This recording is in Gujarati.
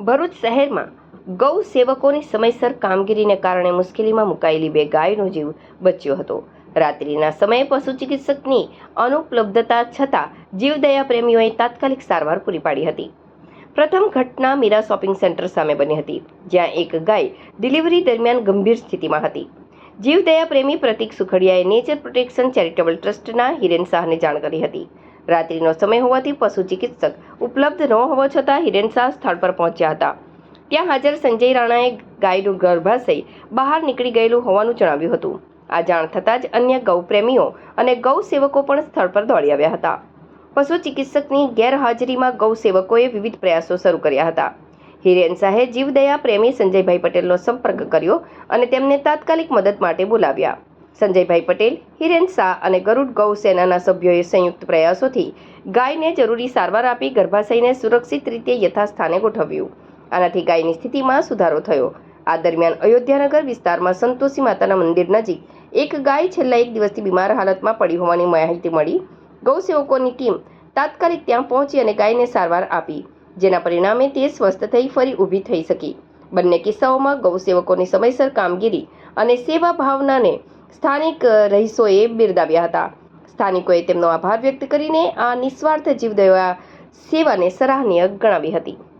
ભરૂચ શહેરમાં ગૌ સેવકોની સમયસર કામગીરીને કારણે મુશ્કેલીમાં મુકાયેલી બે ગાયનો જીવ બચ્યો હતો. રાત્રિના સમયે પશુ ચિકિત્સકની અનુપલબ્ધતા છતાં જીવદયા પ્રેમીઓએ તાત્કાલિક સારવાર પૂરી પાડી હતી. પ્રથમ ઘટના મીરા શોપિંગ સેન્ટર સામે બની હતી, જ્યાં એક ગાય ડિલિવરી દરમિયાન ગંભીર સ્થિતિમાં હતી. જીવદયા પ્રેમી પ્રતિક સુખડિયાએ નેચર પ્રોટેક્શન ચેરિટેબલ ટ્રસ્ટના હિરેન શાહને જાણ કરી હતી. રાત્રિનો સમય હોવાથી પશુ ચિકિત્સક ઉપલબ્ધ ન હોવા છતાં હિરેન શાહ સ્થળ પર પહોંચ્યા હતા. ત્યાં હાજર સંજય રાણાએ ગાયનું ગર્ભાશય બહાર નીકળી ગયેલું હોવાનું જણાવ્યું હતું. આ જાણ થતાં જ અન્ય ગૌપ્રેમીઓ અને ગૌ સેવકો પણ સ્થળ પર દોડી આવ્યા હતા. પશુ ચિકિત્સકની ગેરહાજરીમાં ગૌ સેવકોએ વિવિધ પ્રયાસો શરૂ કર્યા હતા. હિરેન શાહે જીવદયા પ્રેમી સંજયભાઈ પટેલનો સંપર્ક કર્યો અને તેમને તાત્કાલિક મદદ માટે બોલાવ્યા. સંજયભાઈ પટેલ, હિરેન શાહ અને ગરુડ ગૌ સેનાના સભ્યોએ સંયુક્ત પ્રયાસોથી ગાયને જરૂરી સારવાર આપી ગર્ભાશયને સુરક્ષિત રીતે યથાસ્થાને ગોઠવ્યું. આનાથી ગાયની સ્થિતિમાં સુધારો થયો. આ દરમિયાન અયોધ્યાનગર વિસ્તારમાં સંતોષી માતાના મંદિર નજીક એક ગાય છેલ્લા એક દિવસથી બીમાર હાલતમાં પડી હોવાની માહિતી મળી. ગૌસેવકોની ટીમ તાત્કાલિક ત્યાં પહોંચી અને ગાયને સારવાર આપી, જેના પરિણામે તે સ્વસ્થ થઈ ફરી ઊભી થઈ શકી. બંને કિસ્સાઓમાં ગૌસેવકોની સમયસર કામગીરી અને સેવા ભાવનાને સ્થાનિક રહીશોએ બિરદાવ્યા હતા. સ્થાનિકોએ તેમનો આભાર વ્યક્ત કરીને આ નિસ્વાર્થ જીવદયા સેવાને સરાહનીય ગણાવી હતી.